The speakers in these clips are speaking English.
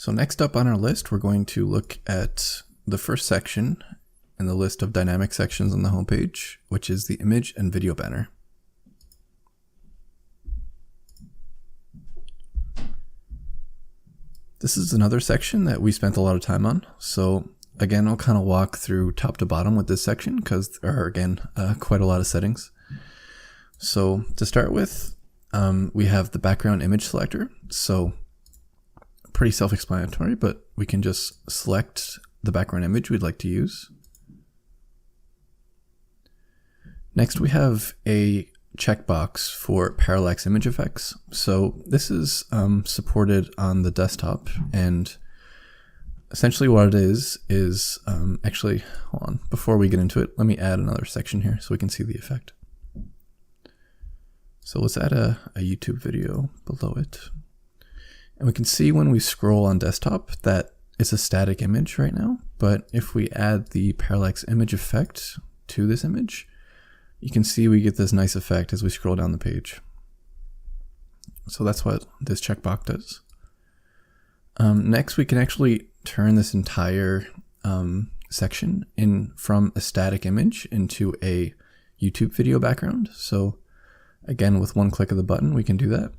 So next up on our list, we're going to look at the first section in the list of dynamic sections on the homepage, which is the image and video banner. This is another section that we spent a lot of time on. So again, I'll kind of walk through top to bottom with this section because there are, again, quite a lot of settings. So to start with, we have the background image selector. So pretty self-explanatory, but we can just select the background image we'd like to use. Next, we have a checkbox for parallax image effects. So this is supported on the desktop, and essentially what it is actually, hold on, before we get into it, let me add another section here so we can see the effect. So let's add a YouTube video below it. And we can see when we scroll on desktop that it's a static image right now, but if we add the parallax image effect to this image, you can see we get this nice effect as we scroll down the page. So that's what this checkbox does. Next, we can actually turn this entire section from a static image into a YouTube video background. So again, with one click of the button, we can do that.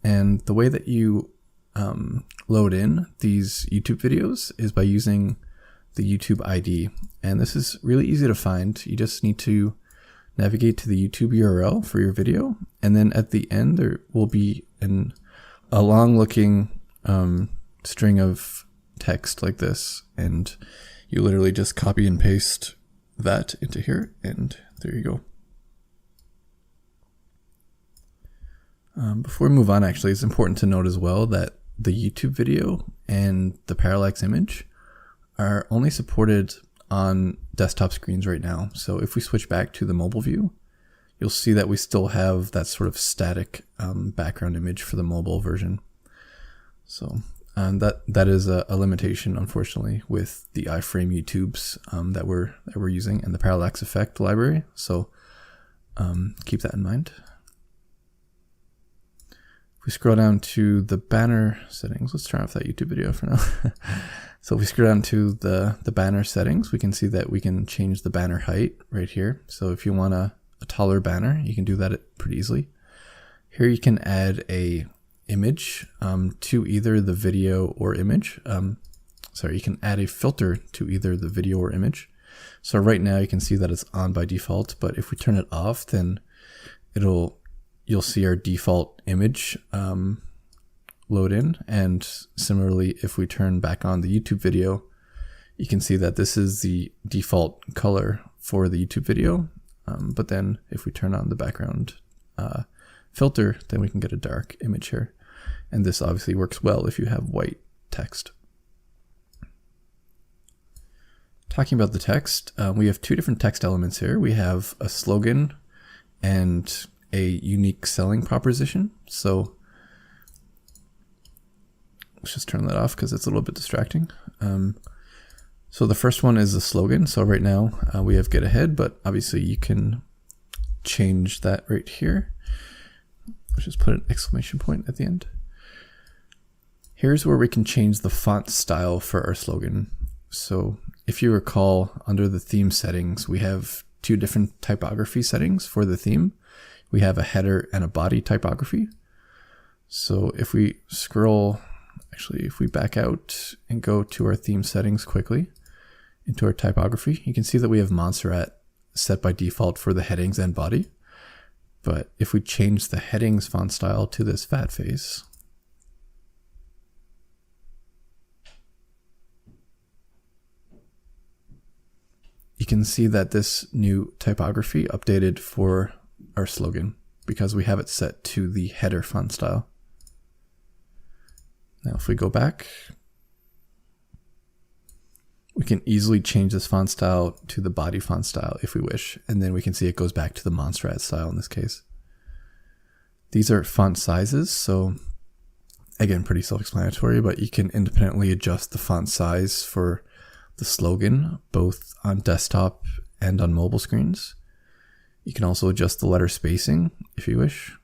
And the way that you load in these YouTube videos is by using the YouTube ID. And this is really easy to find. You just need to navigate to the YouTube URL for your video. And then at the end, there will be a long looking string of text like this. And you literally just copy and paste that into here. And there you go. Before we move on, actually, it's important to note as well that the YouTube video and the parallax image are only supported on desktop screens right now. So if we switch back to the mobile view, you'll see that we still have that sort of static background image for the mobile version. So that is a limitation, unfortunately, with the iframe YouTubes that we're using and the parallax effect library. So keep that in mind. If we scroll down to the banner settings, let's turn off that YouTube video for now. So if we scroll down to the banner settings, we can see that we can change the banner height right here. So if you want a taller banner, you can do that pretty easily. Here you can add a image to either the video or image. You can add a filter to either the video or image. So right now you can see that it's on by default, but if we turn it off, then you'll see our default image load in. And similarly, if we turn back on the YouTube video, you can see that this is the default color for the YouTube video. But then if we turn on the background filter, then we can get a dark image here. And this obviously works well if you have white text. Talking about the text, we have two different text elements here. We have a slogan and a unique selling proposition. So let's just turn that off because it's a little bit distracting. So the first one is the slogan. So right now we have get ahead, but obviously you can change that right here. Let's just put an exclamation point at the end. Here's where we can change the font style for our slogan. So if you recall, under the theme settings, we have two different typography settings for the theme. We have a header and a body typography. So if we scroll, actually, if we back out and go to our theme settings quickly into our typography, you can see that we have Montserrat set by default for the headings and body. But if we change the headings font style to this fat face, you can see that this new typography updated for our slogan because we have it set to the header font style. Now, if we go back, we can easily change this font style to the body font style if we wish. And then we can see it goes back to the Montserrat style in this case. These are font sizes. So again, pretty self-explanatory, but you can independently adjust the font size for the slogan, both on desktop and on mobile screens. You can also adjust the letter spacing if you wish.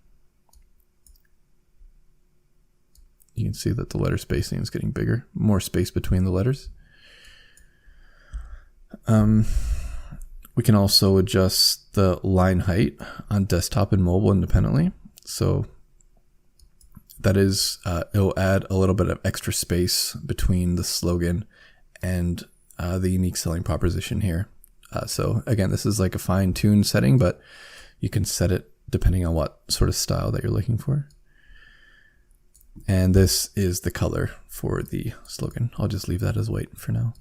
you can see that the letter spacing is getting bigger, more space between the letters. We can also adjust the line height on desktop and mobile independently. So that is, it'll add a little bit of extra space between the slogan and the unique selling proposition here. So again, this is like a fine-tuned setting, but you can set it depending on what sort of style that you're looking for. And this is the color for the slogan. I'll just leave that as white for now.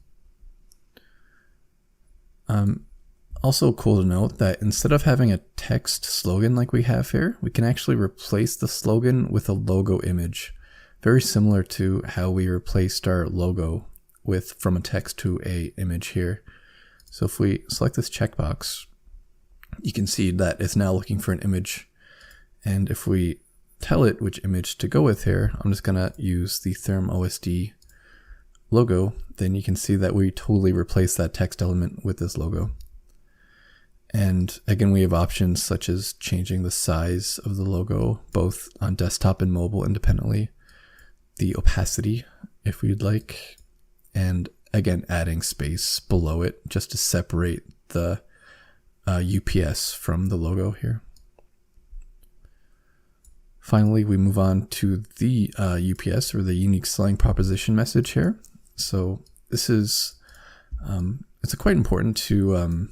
Also cool to note that instead of having a text slogan like we have here, we can actually replace the slogan with a logo image. Very similar to how we replaced our logo from a text to a image here. So if we select this checkbox, you can see that it's now looking for an image. And if we tell it which image to go with here, I'm just gonna use the Therm OSD logo, then you can see that we totally replace that text element with this logo. And again, we have options such as changing the size of the logo, both on desktop and mobile independently, the opacity if we'd like, and again, adding space below it just to separate the UPS from the logo here. Finally, we move on to the UPS, or the unique selling proposition message here. So this is, it's quite important to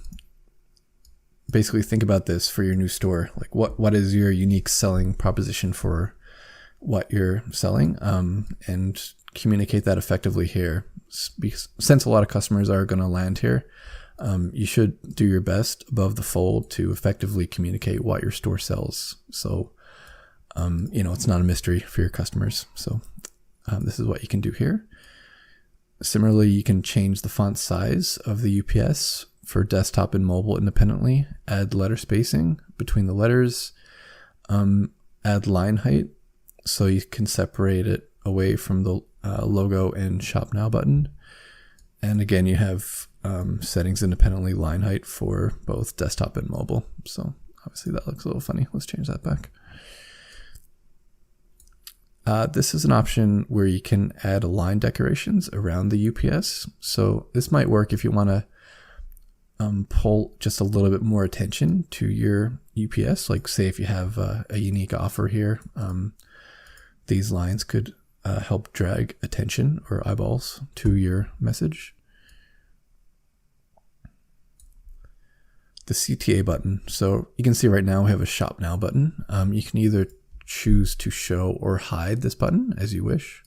basically think about this for your new store. Like what is your unique selling proposition for what you're selling, and communicate that effectively here. Since a lot of customers are going to land here, you should do your best above the fold to effectively communicate what your store sells. So, you know, it's not a mystery for your customers. So this is what you can do here. Similarly, you can change the font size of the UPS for desktop and mobile independently, add letter spacing between the letters, add line height so you can separate it away from the logo and Shop Now button. And again, you have settings independently, line height for both desktop and mobile. So obviously that looks a little funny. Let's change that back. This is an option where you can add line decorations around the UPS. So this might work if you want to pull just a little bit more attention to your UPS. Like say if you have a unique offer here, these lines could help drag attention or eyeballs to your message. The CTA button. So you can see right now we have a Shop Now button. You can either choose to show or hide this button as you wish.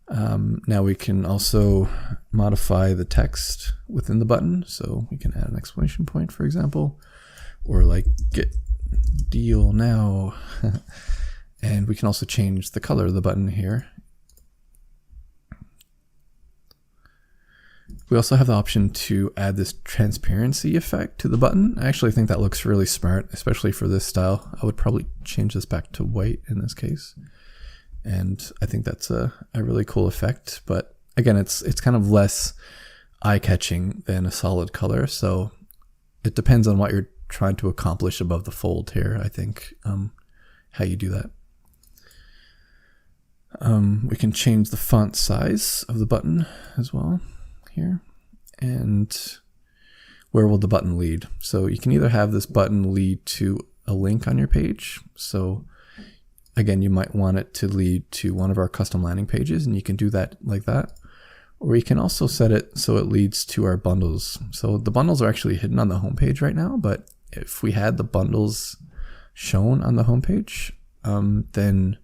Now we can also modify the text within the button. So we can add an exclamation point, for example, or like get deal now. And we can also change the color of the button here. We also have the option to add this transparency effect to the button. I actually think that looks really smart, especially for this style. I would probably change this back to white in this case. And I think that's a really cool effect. But again, it's kind of less eye-catching than a solid color. So it depends on what you're trying to accomplish above the fold here, I think, how you do that. We can change the font size of the button as well here. And where will the button lead? So you can either have this button lead to a link on your page. So again, you might want it to lead to one of our custom landing pages, and you can do that like that. Or you can also set it so it leads to our bundles. So the bundles are actually hidden on the homepage right now, but if we had the bundles shown on the homepage, then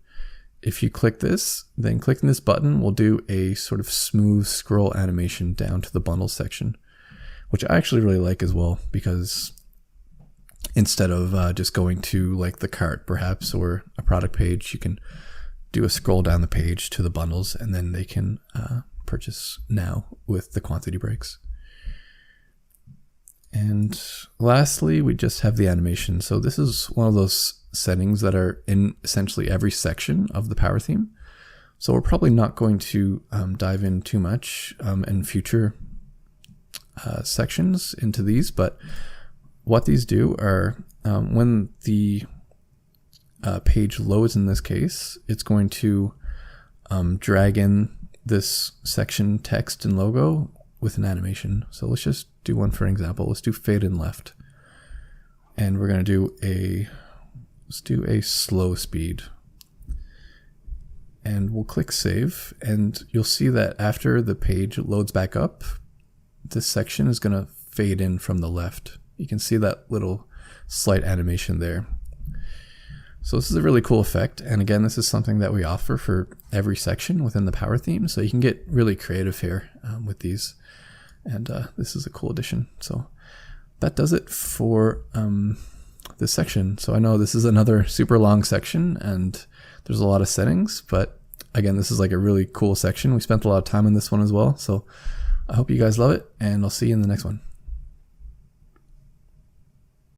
if you click this, then clicking this button will do a sort of smooth scroll animation down to the bundles section, which I actually really like as well, because instead of just going to like the cart perhaps or a product page, you can do a scroll down the page to the bundles, and then they can purchase now with the quantity breaks. And lastly, we just have the animation. So this is one of those settings that are in essentially every section of the Power Theme. So we're probably not going to dive in too much in future sections into these, but what these do are when the page loads in this case, it's going to drag in this section text and logo with an animation. So let's just do one for an example. Let's do fade in left. And we're going to do let's do a slow speed. And we'll click save, and you'll see that after the page loads back up, this section is going to fade in from the left. You can see that little slight animation there. So this is a really cool effect, and again, this is something that we offer for every section within the Power theme, so you can get really creative here with these, and this is a cool addition. So that does it for this section. So I know this is another super long section, and there's a lot of settings, but again, this is like a really cool section. We spent a lot of time on this one as well, so I hope you guys love it, and I'll see you in the next one.